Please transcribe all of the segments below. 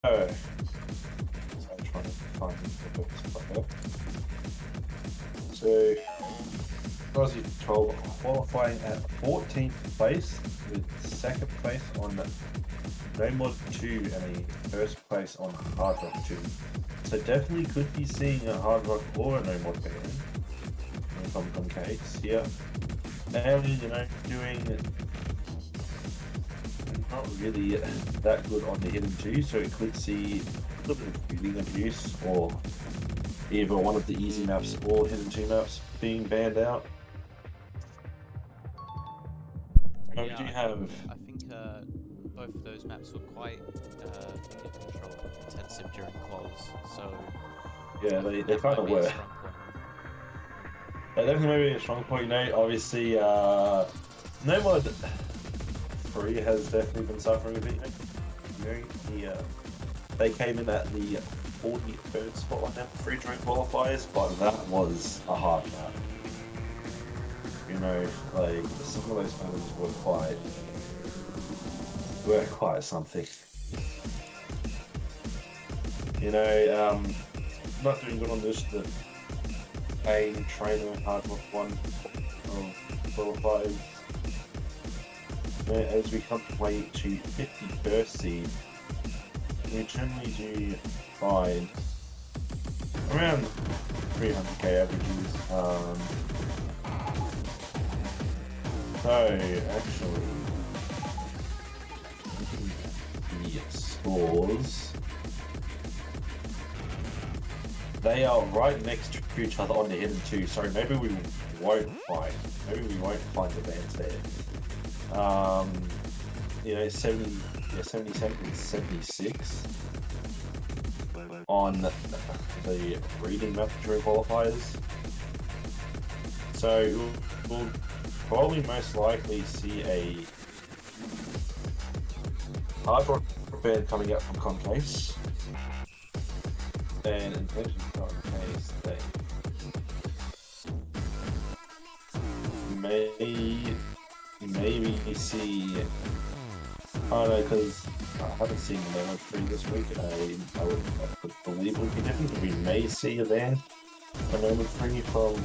So I'm trying to find the books up. So ozy12 qualifying at 14th place with second place on No Mod 2 and a first place on Hard Rock 2. So definitely could be seeing a Hard Rock or a No Mod ban from Concasse here. And doing not really that good on the hidden 2, so it could see a little bit of feeling abuse or either one of the easy maps or hidden 2 maps being banned out. Yeah, We do have. I think both of those maps were quite finger control intensive during quals, so Yeah, they kind of were. That definitely may be a strong point. Obviously, No Mod 3 has definitely been suffering a bit. They came in at the 43rd spot on that free during qualifiers, but that was a hard map. Like some of those battles were quite something. Not doing good on this. The paying trainer hard rock 1 of qualifiers. As we come way to 51st seed, we generally do find around 300k averages. So actually, the scores, they are right next to each other on the hidden 2. Sorry, maybe we won't find the bands there. 77 and 76 on the reading map during qualifiers. So we'll probably most likely see a hard rock band coming out from Concasse. And in terms of Concasse, they maybe see. I don't know, because I haven't seen the Memo 3 this week. I would believe it would be different. We may see a ban a Memo 3 from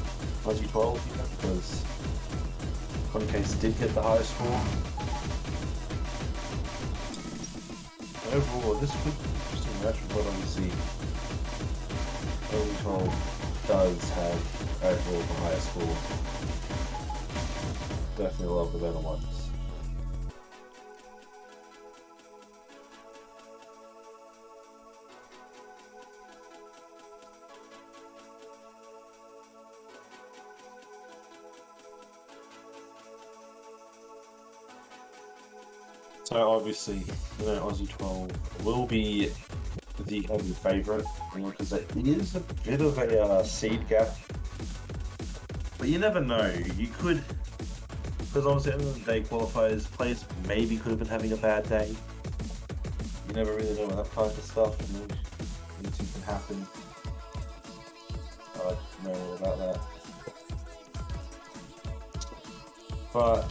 ozy12 because Concasse did get the highest score. Overall, this could be an interesting match, but obviously ozy12 does have overall the highest score. Definitely love the better ones. So obviously, ozy12 will be the heavy favourite because it is a bit of a seed gap. But you never know. You could, because obviously at the end of the day, players maybe could have been having a bad day. You never really know that kind of stuff. Anything can happen. I don't know all about that. But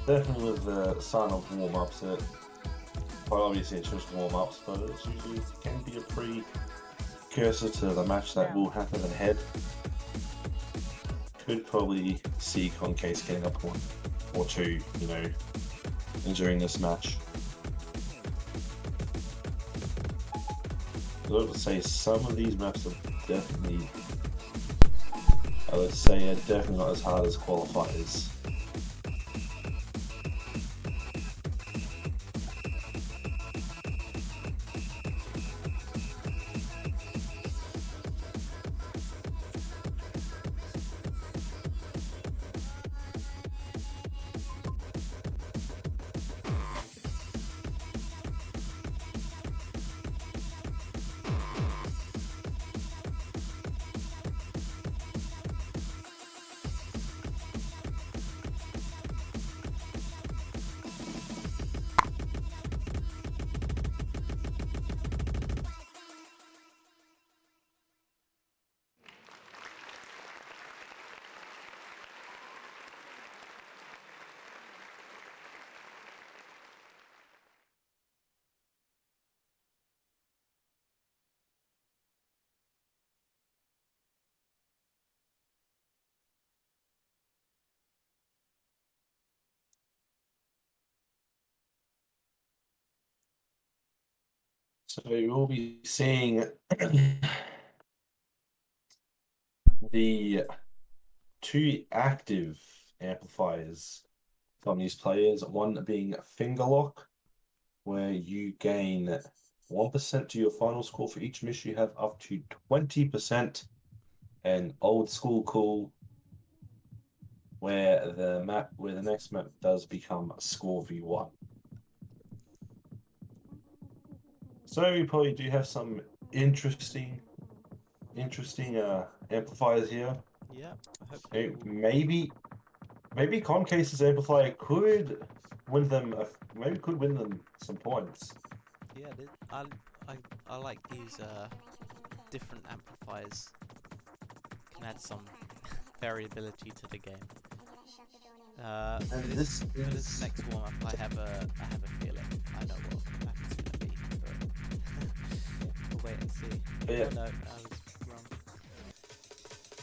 definitely with the sign of warm-ups, well, obviously it's just warm-ups, but it usually can be a precursor to the match that will happen ahead. Could probably see Concasse getting up 1 or 2, during this match. I would say some of these maps are definitely, definitely not as hard as qualifiers. So you will be seeing the two active amplifiers from these players, one being finger lock, where you gain 1% to your final score for each miss you have up to 20%, and old school cool, where the next map does become score v1. So we probably do have some interesting amplifiers here. Yeah, hopefully Maybe Concase's amplifier could win them. Maybe could win them some points. yeah, I like these different amplifiers. Can add some variability to the game. And For this for this is next warm up, I have a feeling. I know what map it's gonna be, but we'll wait and see. yeah, Oh no, I was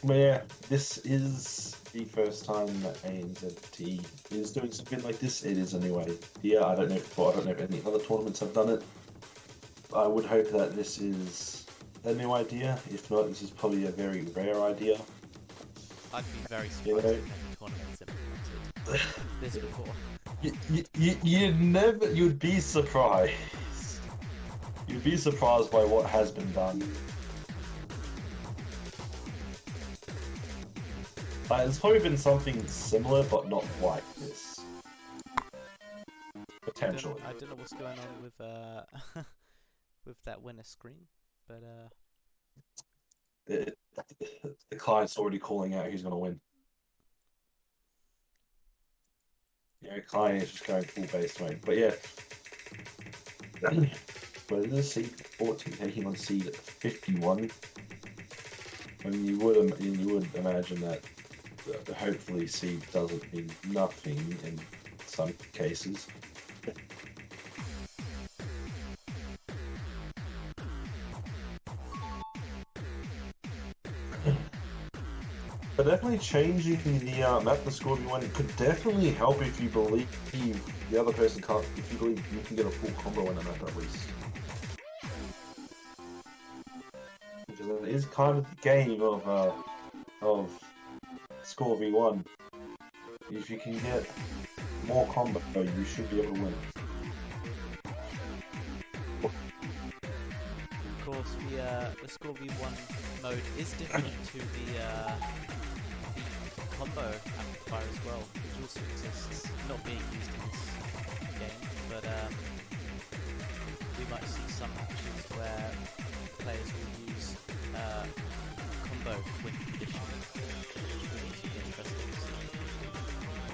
wrong. yeah. This is the first time that ANZT is doing something like this. It is a new idea. I don't know if any other tournaments have done it. I would hope that this is a new idea. If not, this is probably a very rare idea. I'd be very You surprised know, if any tournaments implemented this before. you'd be surprised. You'd be surprised by what has been done. There's probably been something similar, but not like this. Potentially. I don't know what's going on with with that winner screen, but It, the client's already calling out who's going to win. Yeah, client is just going full base mode. But yeah. But this is seed 14 taking on seed 51. I mean, you would imagine that hopefully seed doesn't mean nothing in some cases. But definitely changing the map to score v1 could definitely help if you believe the other person can't. If you believe you can get a full combo in a map at least. Because it is kind of the game of score v1. If you can get more combo, you should be able to win. of course the score v1 mode is different to the combo amplifier as well, which also exists, not being used in this game, but we might see some matches where players will use combo with condition, which will also be interesting to see.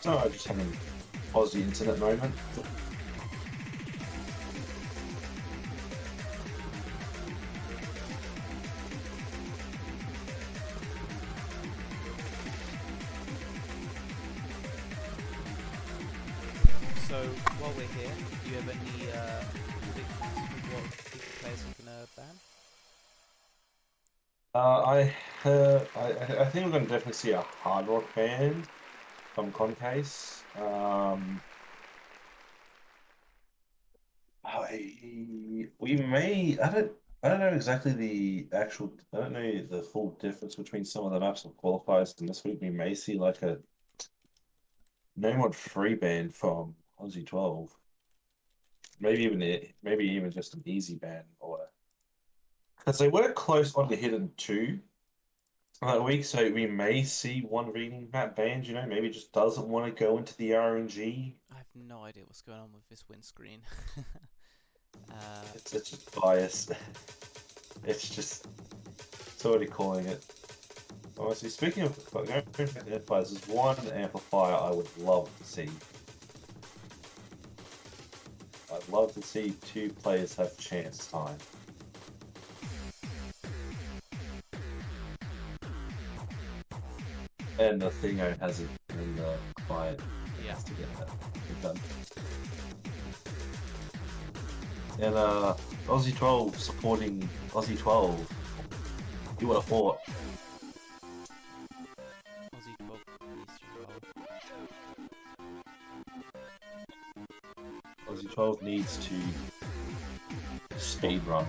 So I just had an Aussie internet moment. So while we're here, do you have any predictions for what big players are gonna ban? I think we're going to definitely see a hard rock band from Concasse. We may. I don't know exactly the actual. I don't know the full difference between some of the maps and qualifiers. And this week we may see like a no mod free ban from ozy12. Maybe even just an easy ban or because they were close on the hidden two that week, so we may see one reading map banned. You know, maybe just doesn't want to go into the RNG. I have no idea what's going on with this windscreen. It's just bias. It's just it's already calling it. Honestly, speaking of going back to amplifiers, there's one amplifier I would love to see. I'd love to see two players have chance time. And the Thingo has it in the client Yeah. has to get that done. And Aussie12 supporting Aussie12. You would have thought. ozy12 needs to roll. Aussie12 needs to speed run.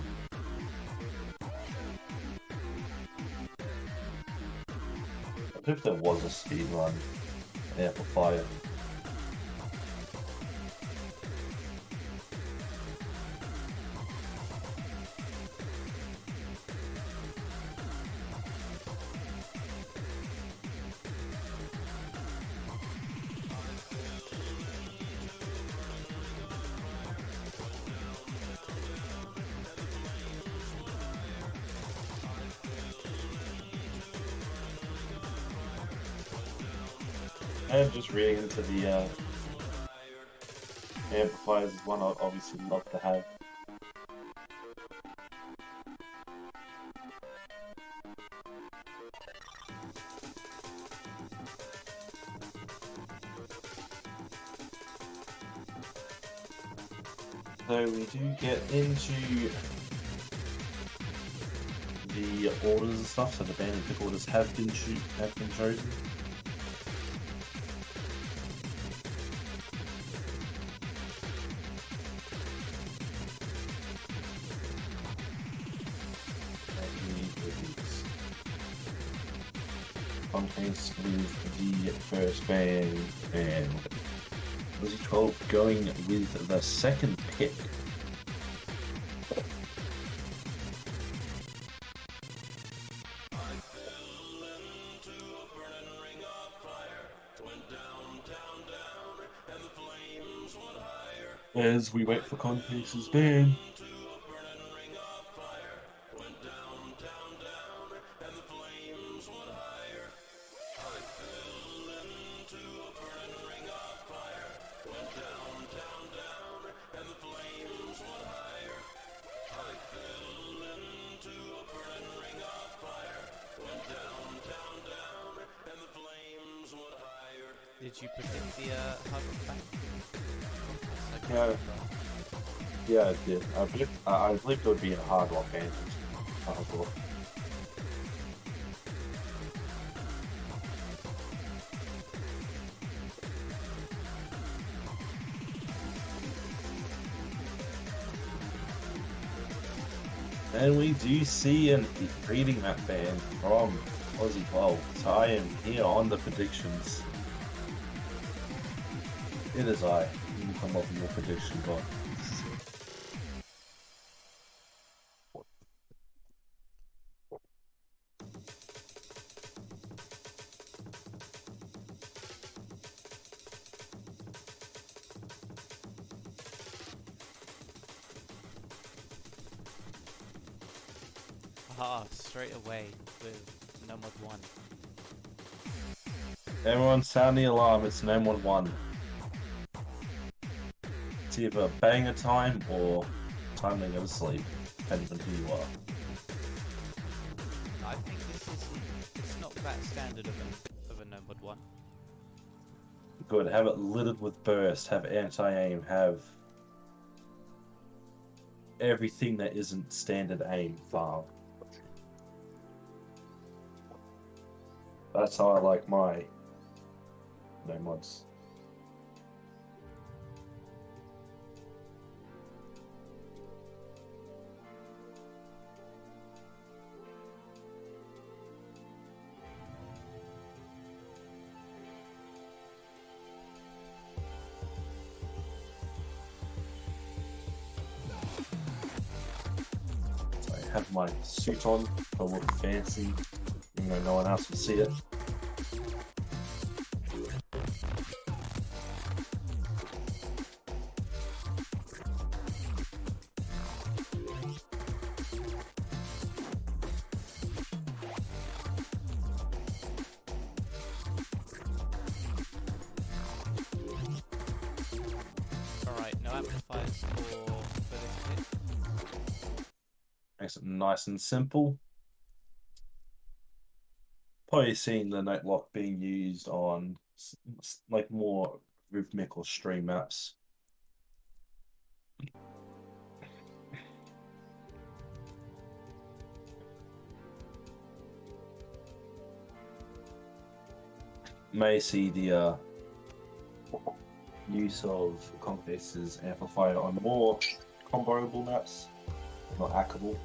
I if there was a speed run amplifier. And just reading into the amplifiers is one I'd obviously love to have. So we do get into the orders and stuff. So the ban and pick orders have been chosen. Contains with the first ban and ozy12 going with the second pick. As we wait for Concase's ban. Did you predict the hard rock ban? Yeah. Yeah, it did. I believed it would be a hard rock ban. And we do see an reading map ban from ozy12. So I am here on the predictions. It is I. You can come up with your prediction, God. Ah, straight away with no mod 1. Everyone sound the alarm. It's 911. It's either banger time or time to go to sleep, depending on who you are. I think it's not that standard of a numbered one. Good. Have it littered with burst. Have anti-aim. Have everything that isn't standard aim farm. That's how I like my no mods. I have my suit on to look fancy, even though no one else will see it. Alright, no amplifiers for this bit. Makes it nice and simple. Probably seen the note lock being used on like more rhythmic or stream maps. May see the use of Concasse's amplifier on more comboable maps, not hackable.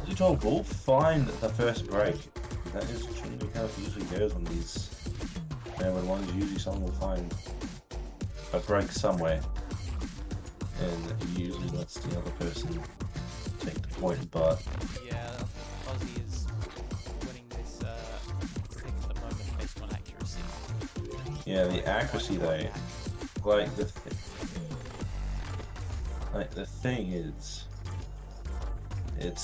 ozy12 will find the first break. That is generally how it usually goes on these. And ones, usually someone will find a break somewhere, and it usually lets the other person take the point. But Yeah, Ozzy is winning this pick at the moment based on accuracy. yeah, the accuracy though, like the thing is, it's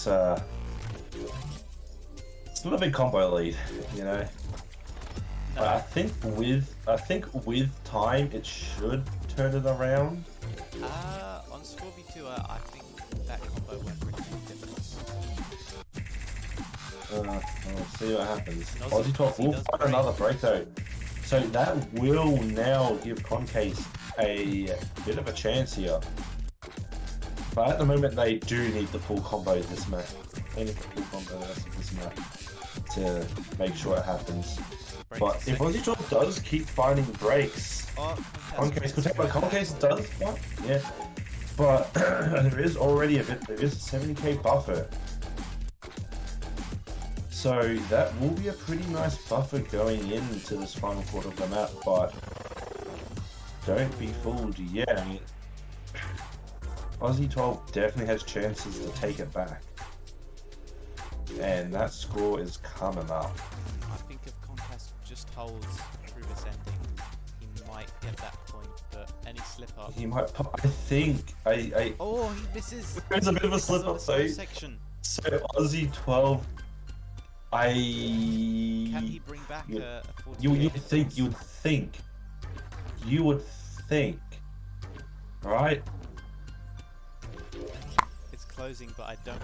still a big combo lead, you know. No. I think with time it should turn it around. On Scorby 2, I think that combo went pretty ridiculous. We'll see what happens. Ozzy ozy12 will does find great. another break though, so that will now give Concasse a bit of a chance here. But at the moment, they do need the full combo this map. They need the full combo this map to make sure it happens. But if ozy12 does keep finding breaks, Concasse could take. But Concasse does, what? Yeah. But there is already there is a 70k buffer. So that will be a pretty nice buffer going into this final quarter of the map. But don't be fooled. Yeah, I mean, ozy12 definitely has chances to take it back. And that score is coming up. I think if Concasse just holds through this ending, he might get that point, but any slip up. He might pop. I think. Oh, he misses! There's a bit of a slip up though. Section. So ozy12. Can he bring back a 48 you would think, right? It's closing, but I don't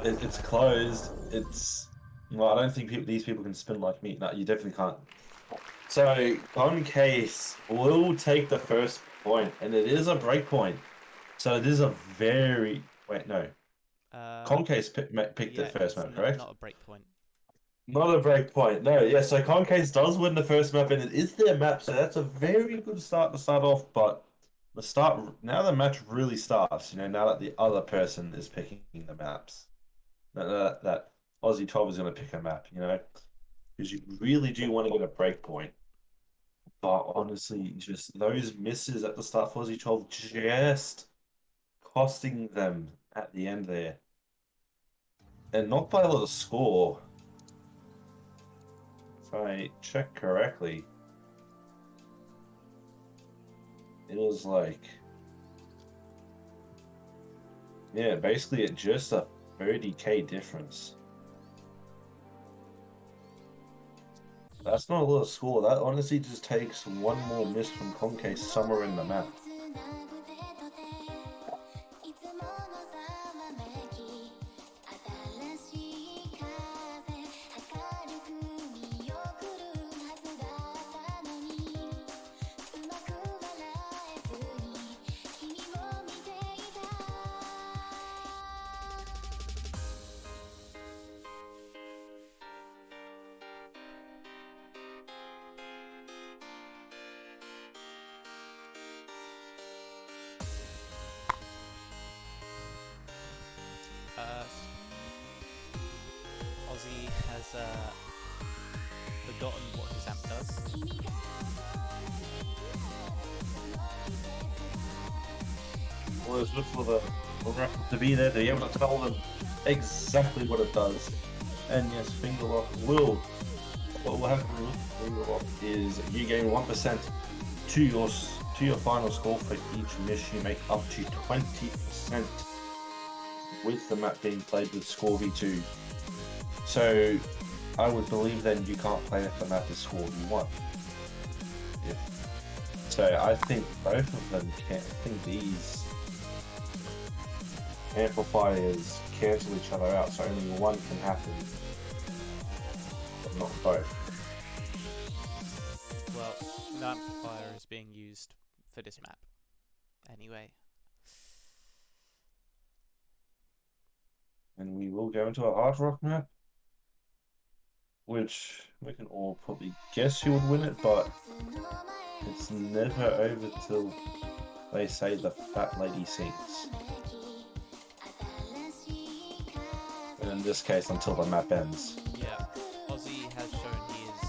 think It's closed. Well, I don't think these people can spin like me. No, you definitely can't. So Concasse will take the first point, and it is a break point. So it is a very Concasse picked the first map, correct? Not a break point. Not a break point. No, yeah. So Concasse does win the first map, and it is their map. So that's a very good start to start off. But now the match really starts. You know, now that the other person is picking the maps, that ozy12 is going to pick a map. You know, because you really do want to get a break point. But honestly, just those misses at the start for ozy12 just costing them at the end there, and not by a lot of score. if I check correctly, it was like, yeah, basically it just a 30k difference. That's not a lot of score. That honestly just takes one more miss from Concasse somewhere in the map. Ozzy has forgotten what his amp does. Well, it's just for the referee to be there to be able to tell them exactly what it does. And yes, finger lock will. What will happen with finger lock is you gain 1% to your final score for each miss you make, up to 20% with the map being played with score v2. So I would believe then you can't play if the map is score v1. So I think both of them can. I think these amplifiers cancel each other out, so only one can happen, but not both. Well, no amplifier is being used for this map. Anyway. And we will go into a hard rock map, which we can all probably guess who would win it, but it's never over till they say the fat lady sings. And in this case, until the map ends. Yeah, Ozzy has shown he is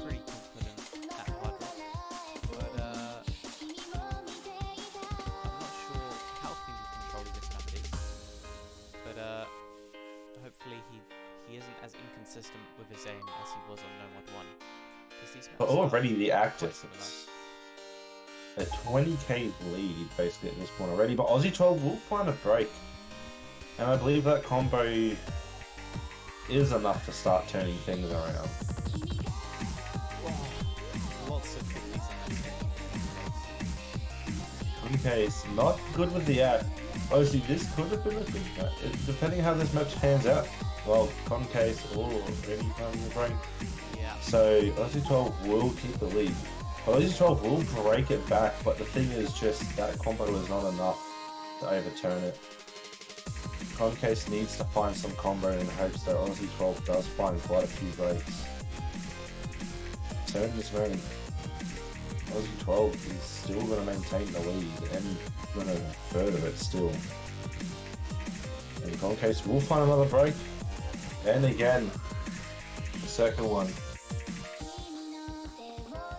pretty confident at hard rock, but I'm not sure how finger control this map is. But hopefully he isn't as inconsistent with his aim as he was on No Mod 1. These But maps already are the active, quite similar. a 20k lead basically at this point already, but ozy12 will find a break. And I believe that combo is enough to start turning things around. Lots of 50s in Concasse not good with the act. Obviously, this could have been a big depending how this match pans out. Well, Concasse already finding the break. Yeah. So ozy12 will keep the lead. ozy12 will break it back, but the thing is just that combo is not enough to overturn it. Concasse needs to find some combo in hopes that ozy12 does find quite a few breaks. So in this moment, ozy12 is still going to maintain the lead and going to further it still. And Concasse will find another break. And again, the second one.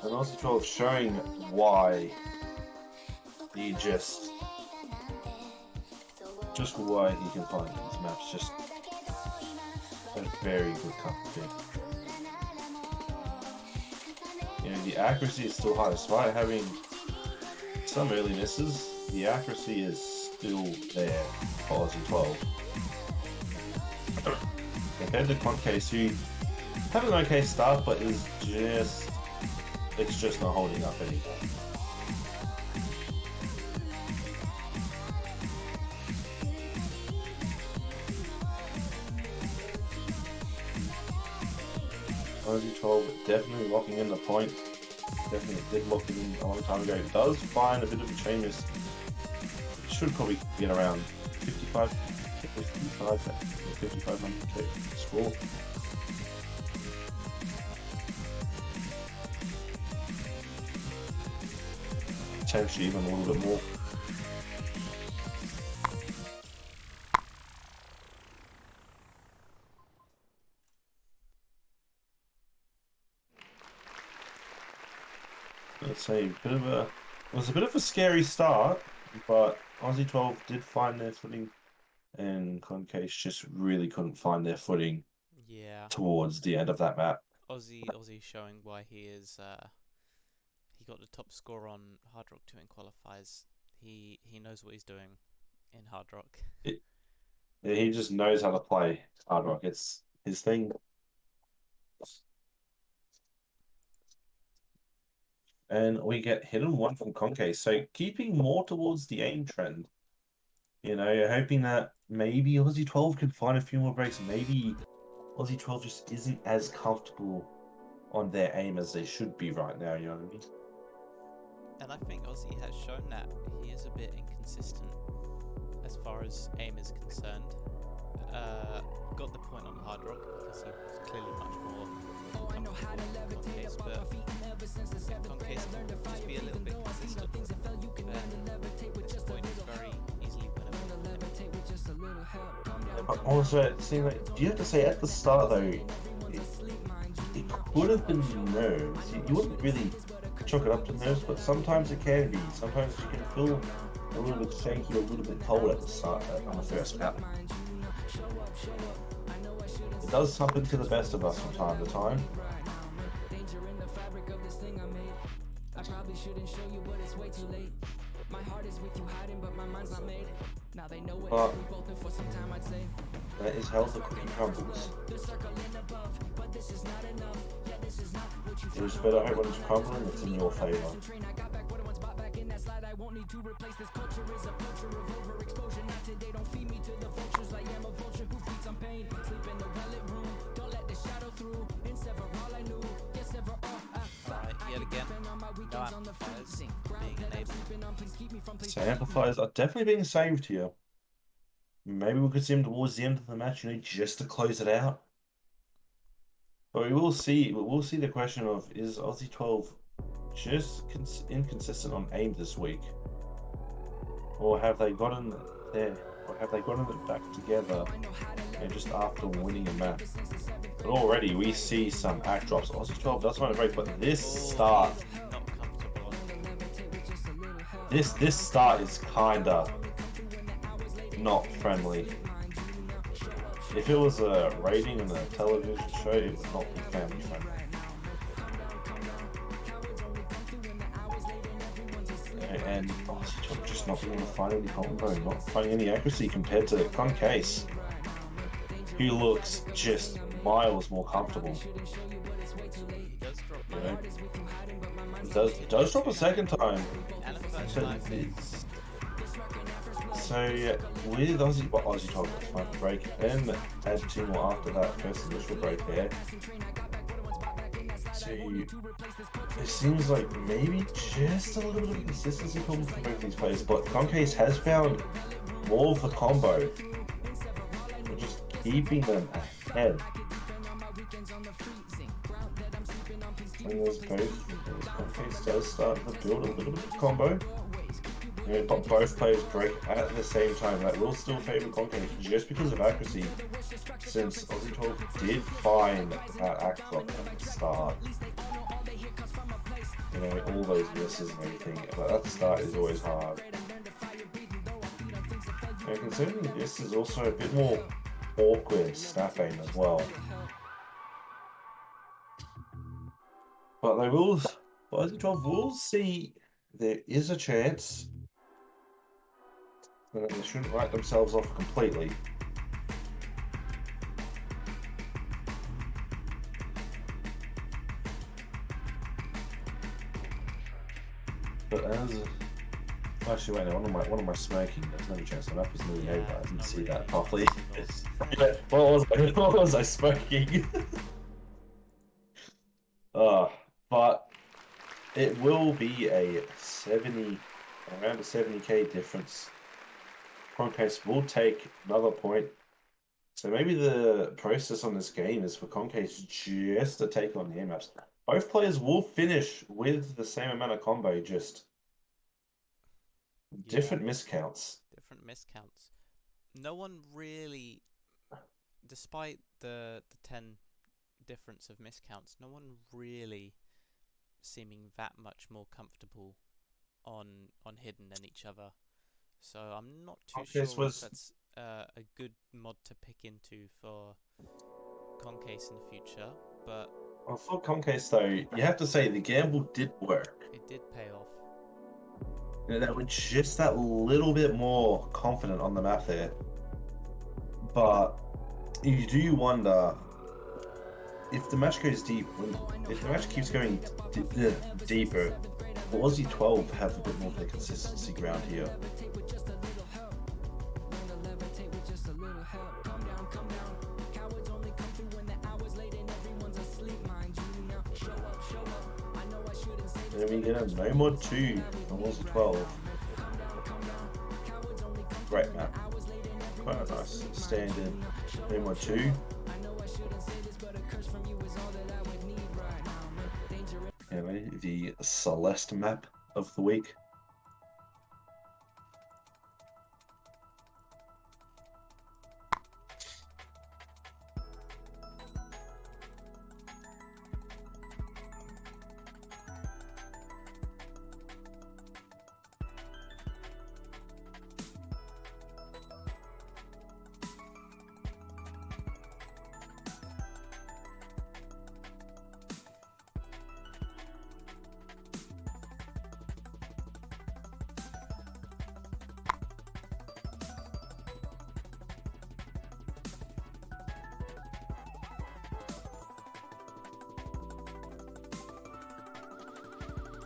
And ozy12 showing why he just why he can find these maps. Just a very good cup of tea. You know, the accuracy is still high. Despite having some early misses, the accuracy is still there for ozy12. Compared to Concasse, who have an okay start, but it's just not holding up anymore. ozy12 definitely locking in the point. Definitely did lock it in a long time ago. It does find a bit of a chain miss. It should probably get around 5,500k score. Potentially even a little bit more. Let's say it was a bit of a scary start, but ozy12 did find their footing, and Concasse just really couldn't find their footing Yeah. towards the end of that map. Aussie showing why he got the top score on Hard Rock 2 in qualifiers. He knows what he's doing in Hard Rock. He just knows how to play hard rock. It's his thing. And we get hidden one from Concasse. So keeping more towards the aim trend. Hoping that maybe Aussie 12 can find a few more breaks. Maybe Aussie 12 just isn't as comfortable on their aim as they should be right now, you know what I mean? And I think Aussie has shown that he is a bit inconsistent as far as aim is concerned. Got the point on Hard Rock because he was clearly much more comfortable with Concasse, but Concasse can just be a little bit consistent. This point is very easily winnable. But also, it seems like, do you have to say at the start though, it could have been nerves. You wouldn't really chalk it up to nerves, but sometimes it can be. Sometimes you can feel a little bit shaky, a little bit cold at the start on the first map. It does happen to the best of us from time to time. But that is how the cookie crumbles. You just better hope when it's crumbling, it's in your favor. Yet again, no amplifiers being enabled. So amplifiers are definitely being saved here. Maybe we could see them towards the end of the match, just to close it out. But we will see. We'll see the question of, is Aussie 12 just inconsistent on aim this week, or have they gotten there, or have they gotten it back together, just after winning a match? But already we see some act drops. Aussie 12 does find a break, but this start, this start is kinda not friendly. If it was a rating and a television show, it would not be family friendly. And Aussie just not being able to find any combo, not finding any accuracy compared to Concasse, who looks just miles more comfortable. It does drop a second time. So yeah, with Aussie 12 got to find a break, then add two more after that first initial break there. So it seems like maybe just a little bit of consistency problem for both these players, but Concasse has found more of the combo, which is keeping them ahead. And as Concasse does start to build a little bit of combo. But both players break at the same time. That will still favour Concasse just because of accuracy, since Aussie 12 did find that act drop at the start. All those misses and everything, but at the start is always hard. And considering this is also a bit more awkward snap aim as well. But Aussie 12 will see there is a chance that they shouldn't write themselves off completely. But actually, wait, no, what am I smoking? There's no chance. My map was nearly over. I didn't see that properly. What was I smoking? But it will be around a 70k difference. Concasse will take another point. So maybe the process on this game is for Concasse just to take on the air maps. Both players will finish with the same amount of combo, just different miscounts. Different miscounts. No one really, despite the 10 difference of miscounts, no one really seeming that much more comfortable on hidden than each other. So I'm not too sure if that's a good mod to pick into for Concasse in the future, but Well, for Concasse though, you have to say the gamble did work. It did pay off. You know, they were just that little bit more confident on the map there. But you do wonder if the match goes deep, if the match keeps going deeper, will Aussie 12 have a bit more of a consistency ground here? And we get a no mod 2 on Aussie 12. Great map. Quite a nice standard no mod 2. Anyway, the Celeste map of the week.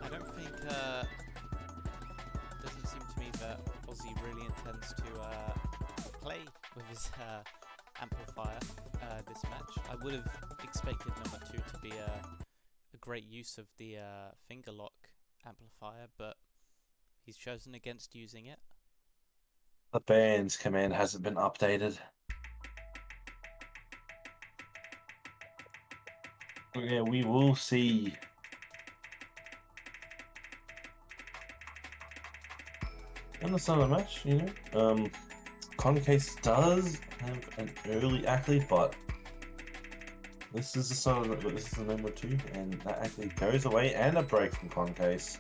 I don't think, doesn't seem to me that Ozzy really intends to play with his amplifier this match. I would have expected number 2 to be a great use of the finger lock amplifier, but he's chosen against using it. The band's command hasn't been updated. Yeah, we will see. In the start of the match, you know, Concasse does have an early accolade, but this is the start of this is the number 2, and that accolade goes away, and a break from Concasse.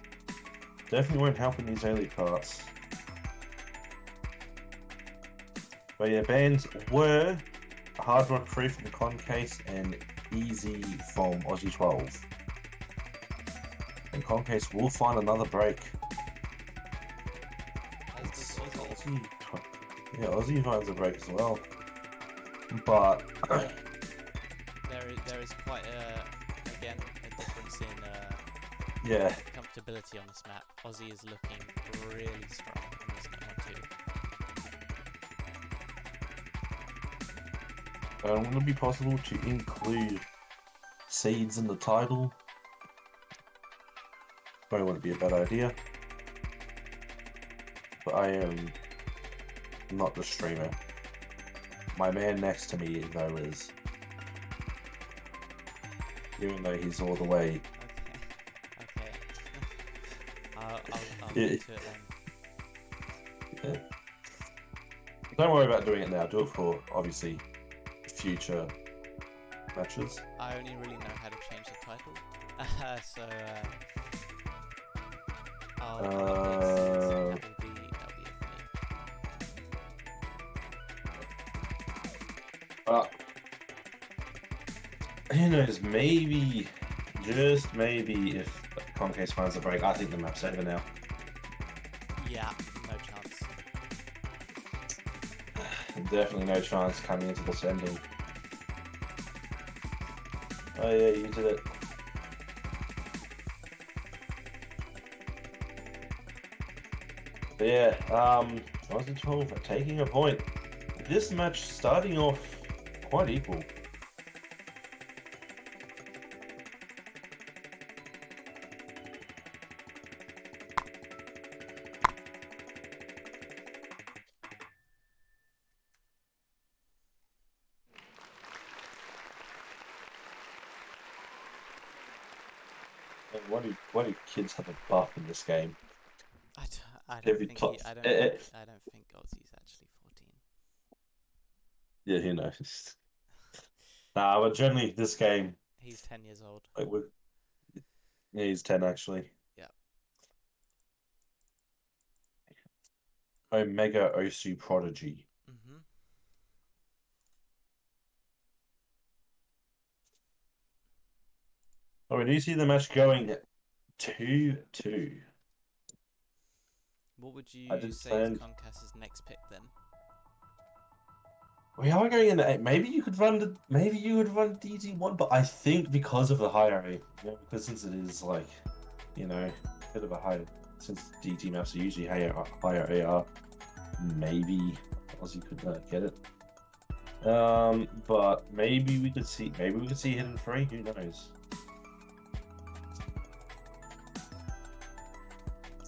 Definitely won't help in these early parts. But yeah, bans were Hard Rock Free from Concasse and Easy from Aussie 12. And Concasse will find another break. Aussie, yeah, Aussie finds a break as well. But there is quite again a difference in yeah, comfortability on this map. Aussie is looking really strong in this number 2. would it be possible to include seeds in the title? Probably wouldn't be a bad idea. But I am not the streamer. My man next to me, though, is. Even though he's all the way. Okay. I'll Yeah. get to it then. Yeah. Don't worry about doing it now. Do it for, obviously, future matches. I only really know how to change the title, so I'll that'll be it for me. Who knows? Maybe, just maybe, if Concasse finds a break, I think the map's over now. Yeah, no chance. Definitely no chance coming into this ending. Oh yeah, you did it. But yeah, Aussie 12 taking a point. This match starting off quite equal. And why do kids have a buff in this game? I Every don't think top- I don't think Aussie's actually 14. Yeah, who knows? Nah, but generally this game, He's 10 years old. like yeah, he's 10 actually. Yeah. Omega Osu Prodigy. Mm-hmm. Oh, we do see the match going 2-2. What would I you did say is plan. Concasse's next pick then? We are going into 8. Maybe you could run DT1, but I think because of the higher rate, because since it is like, a bit of a higher, since DT maps are usually higher AR, maybe Aussie could get it. But maybe we could see hidden free. Who knows?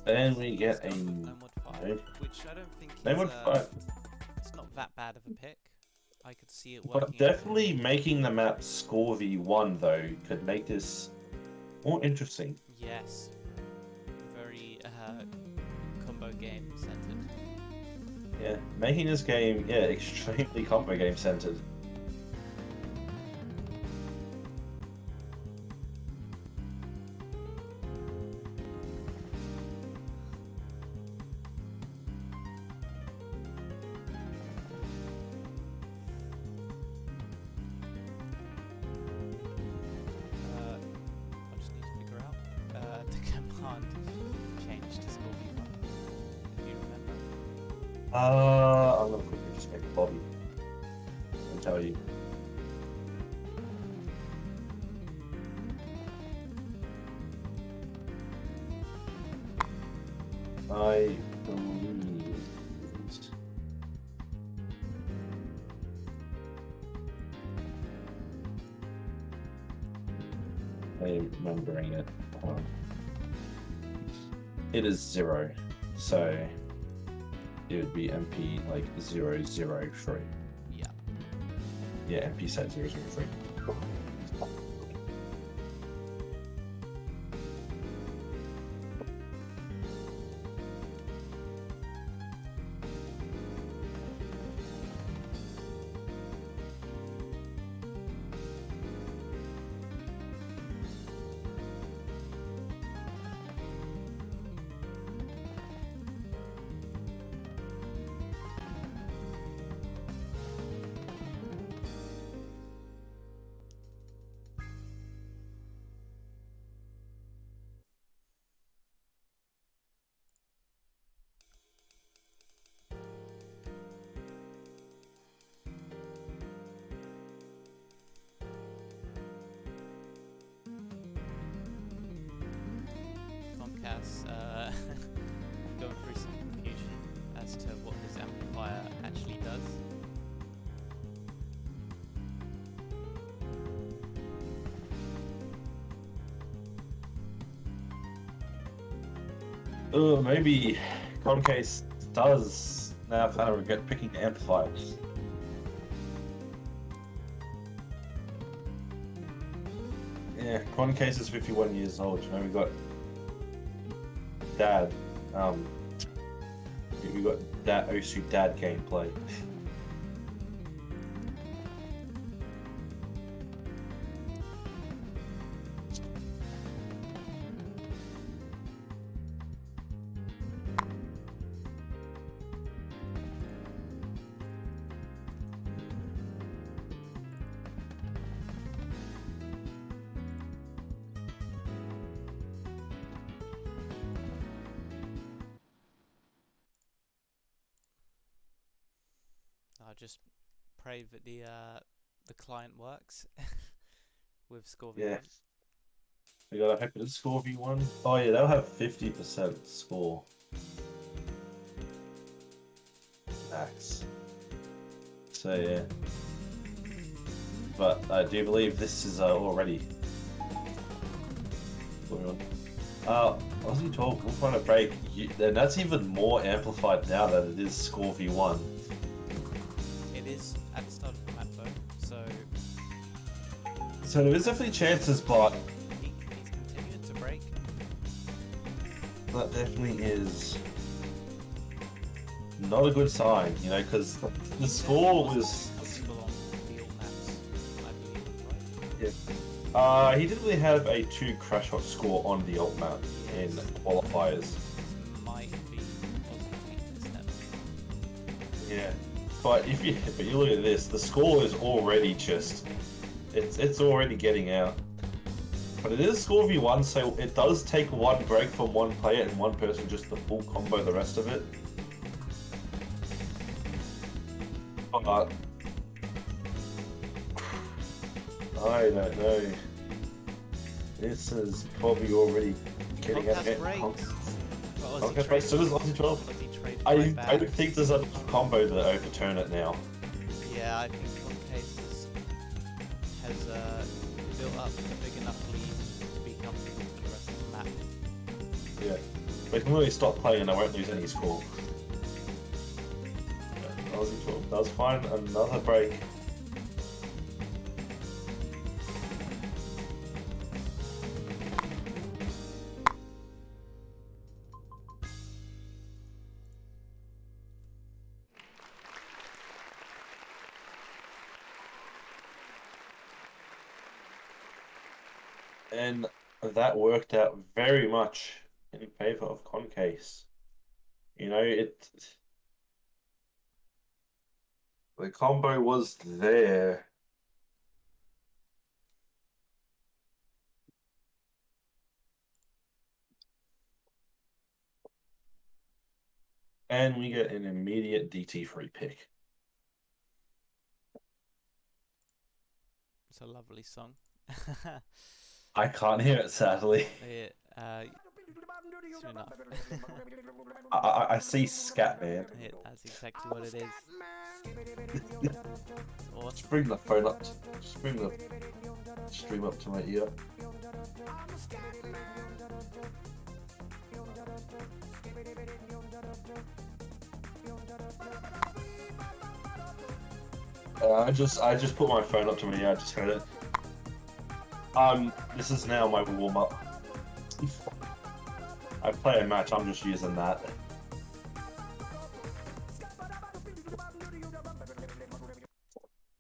And we get a Nomod 5, which I don't think is Nomad 5. It's not that bad of a pick. I could see it But working. definitely making the map score v1 though could make this more interesting. Yes. Very combo game centered. Yeah, making this game extremely combo game centered. I just need to figure out the command change to score v1. If you remember. I'm gonna quickly just make a lobby and tell you. I believe I'm remembering it. It is 0, so it would be MP like 003. Yeah. Yeah, MP set 003. Concasse going through some confusion as to what his amplifier actually does. Maybe Concasse does now kind of regret picking the amplifiers. Yeah, Concasse is 51 years old. We got Dad. We got that Osu Dad gameplay. I just pray that the client works with score v1. Yeah. We gotta hope it is score v1. Oh yeah, they'll have 50% score. Max. So yeah. But I do believe this is already going on. ozy12 will find a break. And that's even more amplified now that it is score v1. It is at the start of the map though, So there is definitely chances, but he's continuing to break. that definitely is not a good sign, because the score was. Possible on the alt maps, I believe, right? Yeah. He didn't really have a 2 crash hot score on the alt map in qualifiers. Might be positive weakness then. Yeah, but if you look at this, the score is already just it's already getting out. But it is score v1, so it does take one break from one player and one person just to full combo the rest of it. But I don't know. This is probably already getting out of hand. Okay, but so does ozy12. I don't think there's enough combo to overturn it now. Yeah, I think Concasse has built up a big enough lead to be comfortable for the rest of the map. Yeah. They can really stop playing and I won't lose any score. ozy12 does find another break. And that worked out very much in favor of Concasse. You know, the combo was there. And we get an immediate DT free pick. It's a lovely song. I can't hear it, sadly. Soon enough. I see scat, man. That's exactly what it is. Awesome. Just bring the phone up. Just bring the stream up to my ear. I just put my phone up to my ear. I just heard it. This is now my warm up. I play a match. I'm just using that.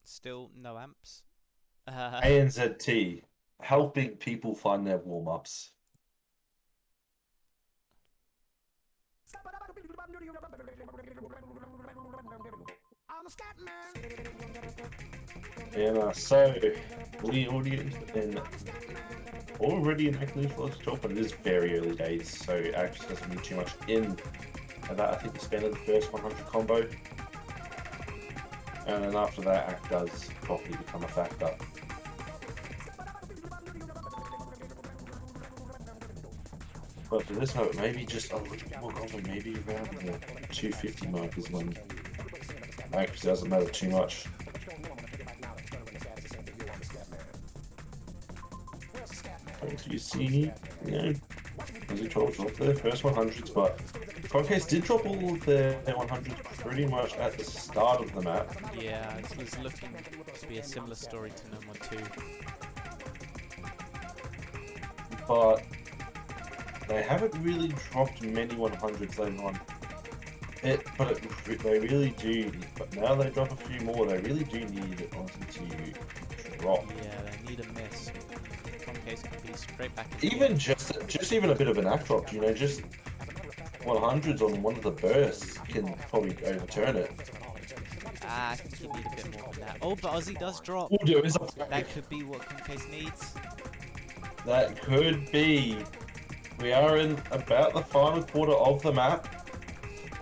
Still no amps. ANZT, helping people find their warm ups. And so we already in active for this job, but it is very early days, so it actually doesn't mean too much in about I think the span of the first 100 combo. And then after that, Act does properly become a factor. But for this note, maybe just a little bit more combo, maybe around the 250 mark is when actually doesn't matter too much. You see, ozy12 dropped their first 100s, but Concasse did drop all of their 100s pretty much at the start of the map. Yeah, it was looking to be a similar story to No More 2. But they haven't really dropped many 100s later on. They really do. But now they drop a few more. They really do need ozy to drop. Yeah, they need a miss. Concasse can be straight back. Even just even a bit of an act drop, just 100s on one of the bursts can probably overturn it. I think you need a bit more than that. Oh, but ozy does drop. That could be what Concasse needs. That could be. We are in about the final quarter of the map,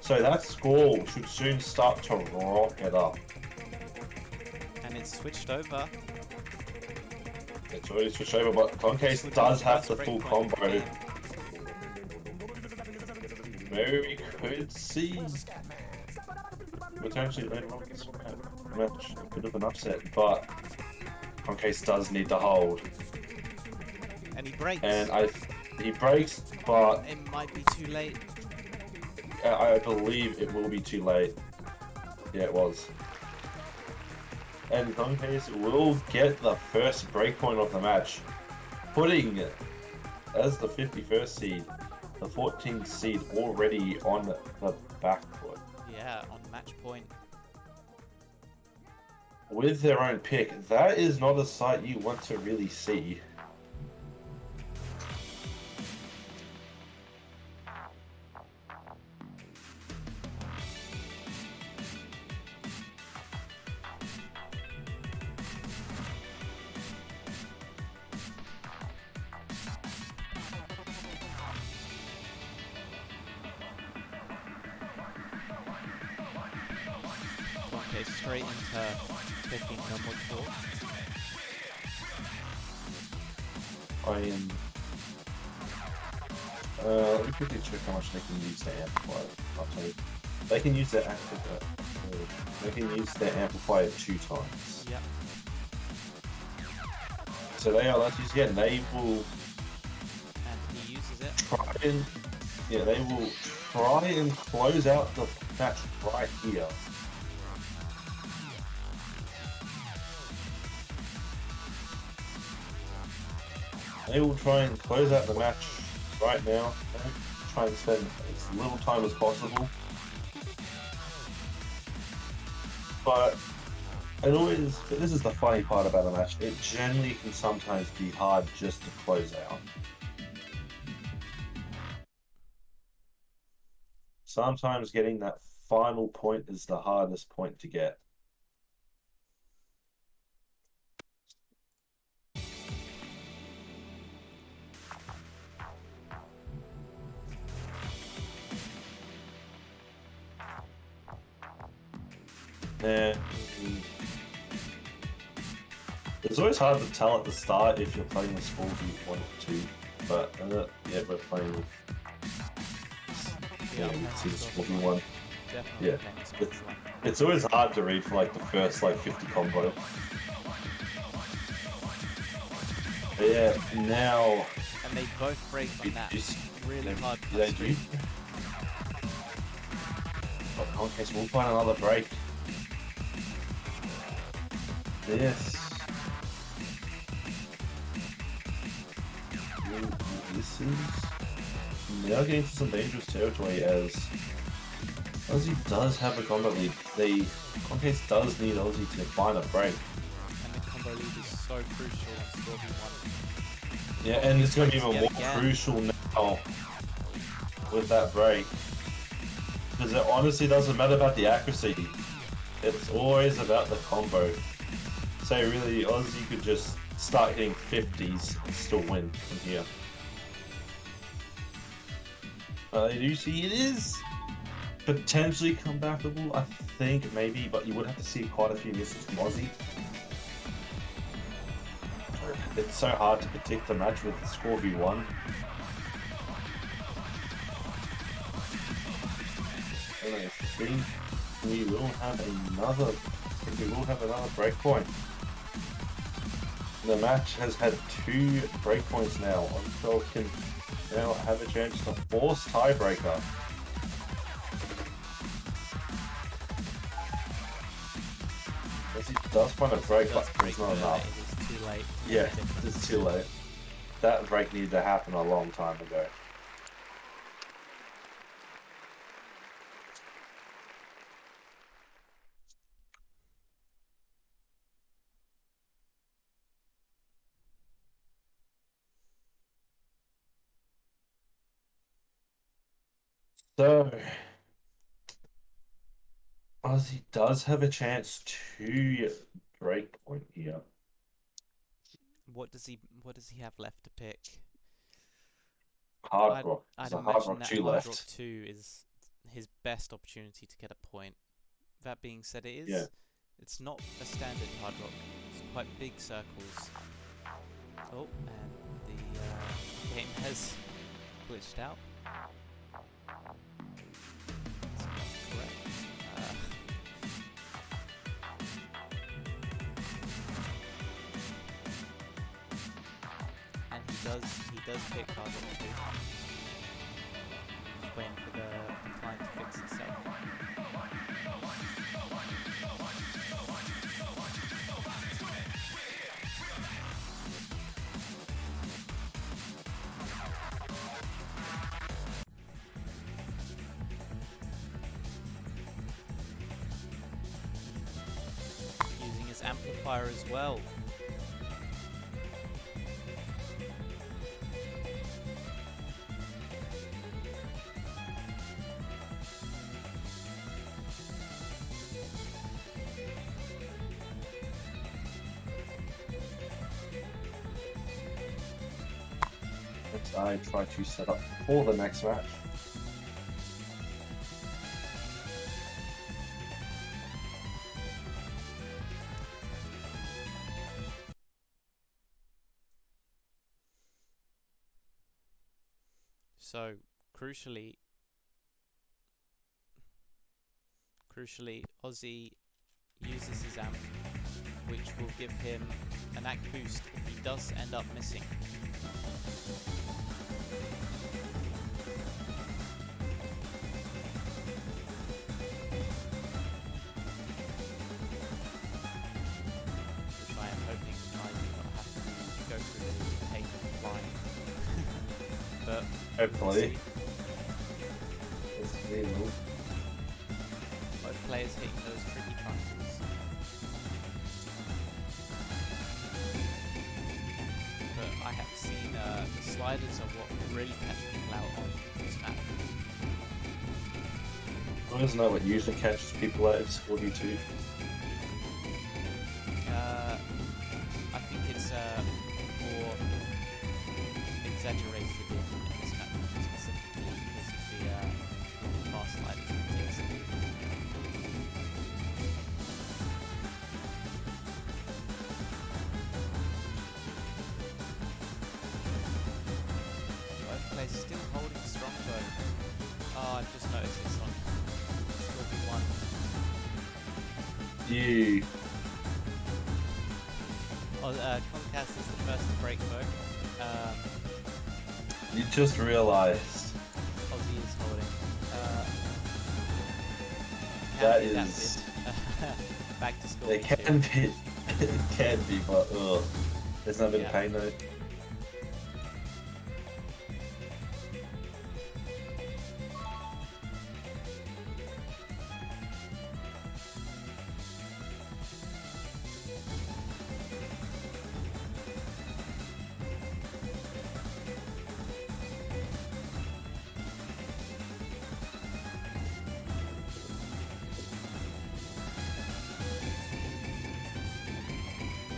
so that score should soon start to rocket up. And it's switched over. It's already switched over, but Concasse does have the full combo. Maybe we could see potentially later on this match a bit of an upset, but Concasse does need to hold. And he breaks. And he breaks, but it might be too late. I believe it will be too late. Yeah, it was. And Concasse will get the first breakpoint of the match, putting as the 51st seed, the 14th seed already on the back foot. Yeah, on match point. With their own pick, that is not a sight you want to really see. go straight into picking number 4. I am. Let me quickly check how much they can use to amplify. I'll tell you. They can use their they can use their amplifier 2 times. Yep. So they are allowed to use it. They will And he uses it. they will try and close out the match right here. They will try and close out the match right now. Try and spend as little time as possible. But this is the funny part about a match. It generally can sometimes be hard just to close out. Sometimes getting that final point is the hardest point to get. And it's always hard to tell at the start if you're playing with score view 1 or 2, but yeah, we're playing with score view 1. Definitely Yeah, playing score view 1. it's always hard to read for like the first like 50 combo. But yeah, now. And they both break on that really hard cut They streak. do. But Concasse will find another break. Yes. This is now getting to some dangerous territory as Ozzy does have a combo lead. Concasse does need Ozzy to find a break. And the combo lead is so crucial on score v1. Yeah, and it's going to be even more crucial now with that break. Because it honestly doesn't matter about the accuracy. It's always about the combo. So really, Ozzy could just start hitting 50s and still win from here. I do see it is potentially comebackable, I think, maybe, but you would have to see quite a few misses from Ozzy. It's so hard to predict the match with score v1. And I think we will have another breakpoint. The match has had 2 breakpoints now. Ozy12 can now have a chance to force tiebreaker. As he does find a break, but it's not enough. It is too late. Yeah, it's too late. That break needed to happen a long time ago. So, Ozzy does have a chance to break point here. What does he have left to pick? Hard Rock. I'd There's a Hard imagine Rock that 2 Hard left. Rock 2 is his best opportunity to get a point. That being said, it's not a standard Hard Rock. It's quite big circles. Oh, and the game has glitched out. That's not correct. And he does pick Hard Rock 2. Just waiting for the client to fix itself. Using his amplifier as well. I try to set up for the next match. So crucially, Ozzy uses his amp, which will give him an act boost if he does end up missing. Which I am hoping I do not have to go through the pain of flying. But Hopefully. It's real. both players hitting those tricky triangles. But I have seen the sliders are what really catch people out on this map. I don't know what usually catches people out in Scorby 2. I think it's more exaggerated in this map specifically because of the fast sliders and things. Both players still holding strong though. Oh, I've just noticed this on Scorpion 1. You. Concasse is the first to break though. You just realised. Ozzy is holding. That Can be is. good. Back to school. They can be. It can be, but ugh. There's no bit of Yeah. pain though.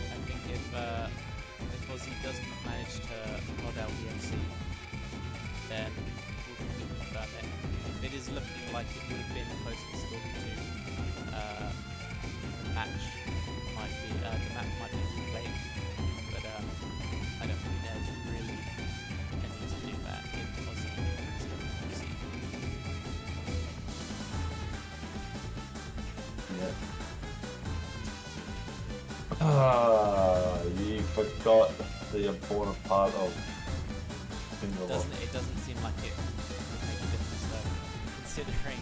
I think if Ozzy doesn't manage to hold out the MC, then we'll completely confirm it. It is looking like it would have been close to score 2. The match might be, the map might be replayed, but I don't think there's really a need to do that if Ozzy is going to proceed. Yeah. You forgot the important part of finger lock. It doesn't seem like it would make a difference though, considering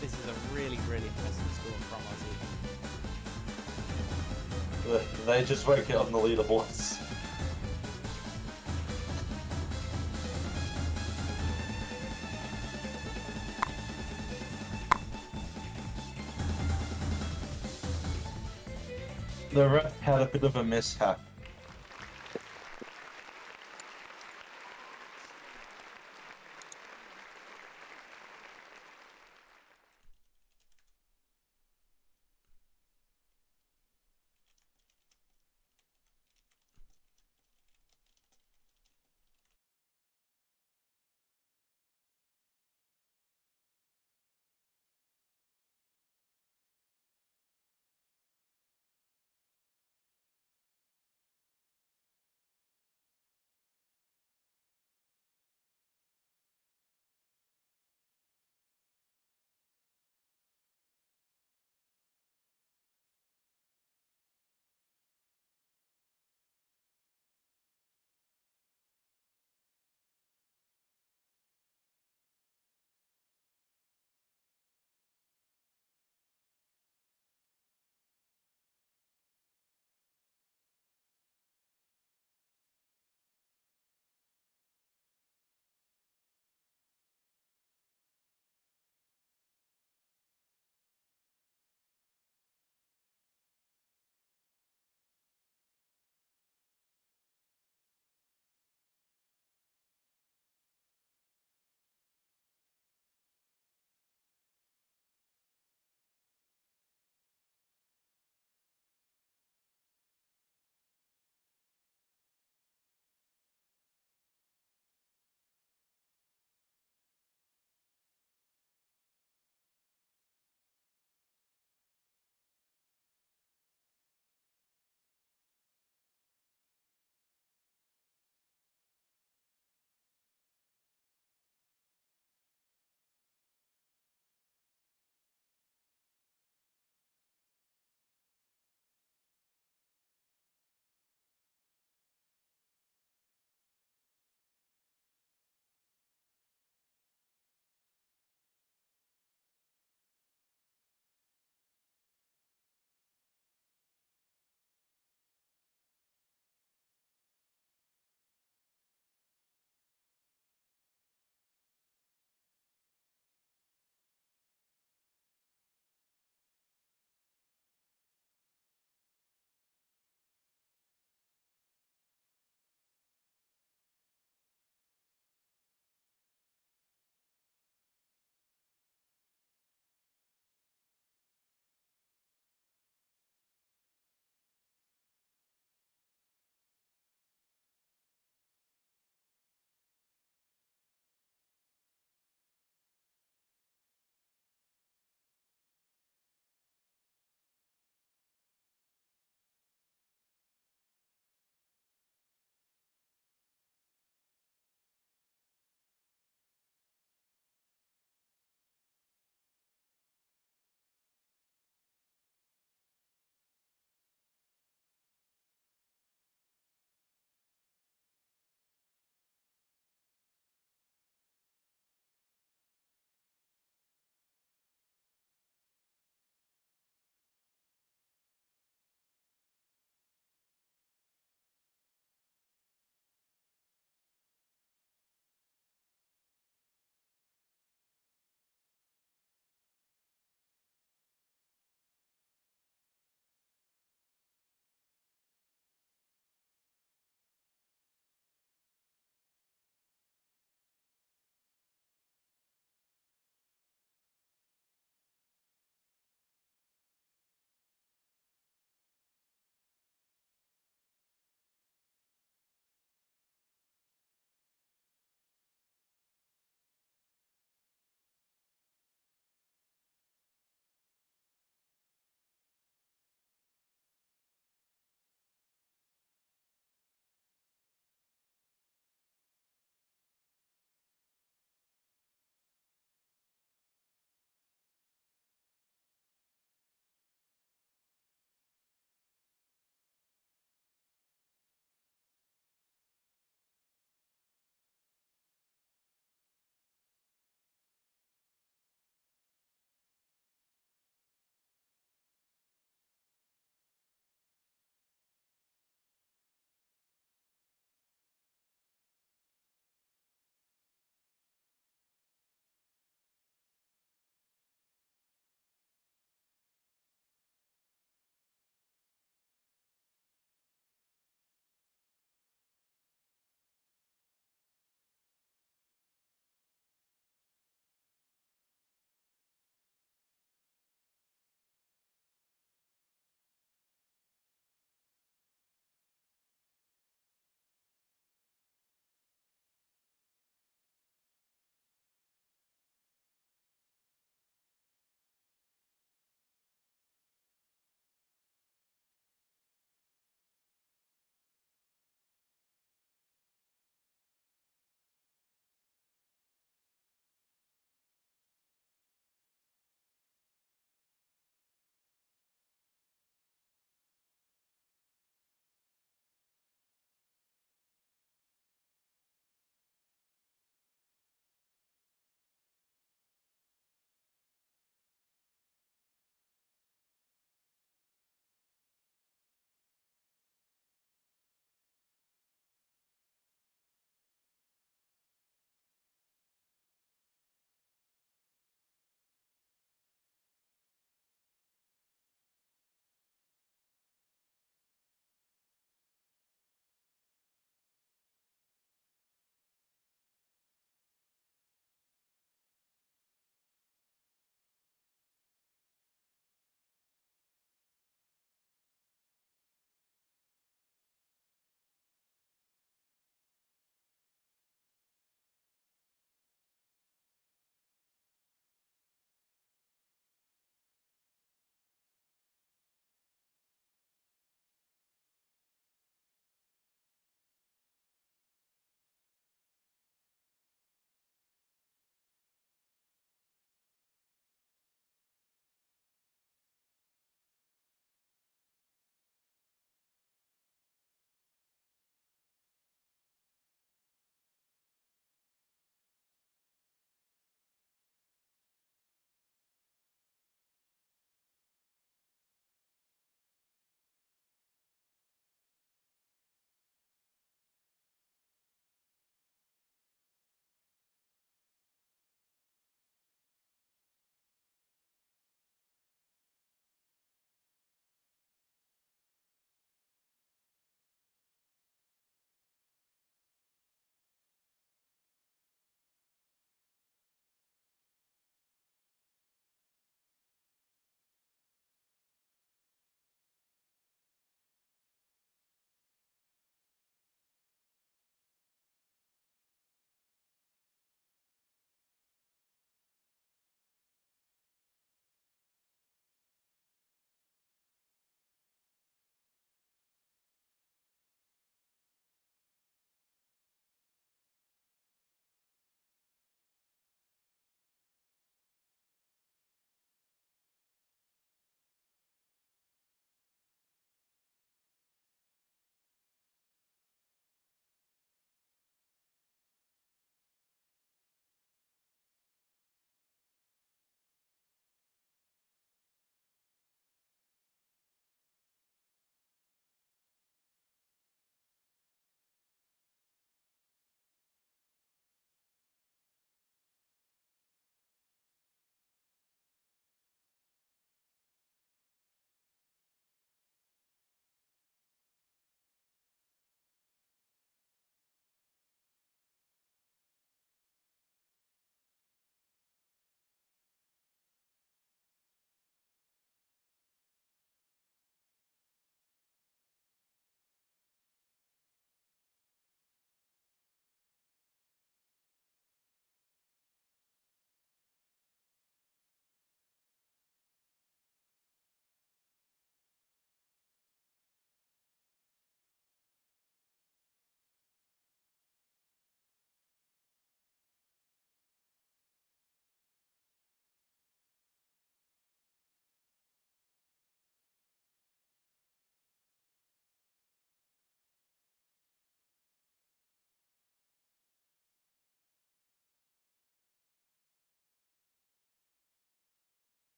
this is a really, really impressive score from Ozzy. They just won't get on the leaderboards. The ref had a bit of a mishap.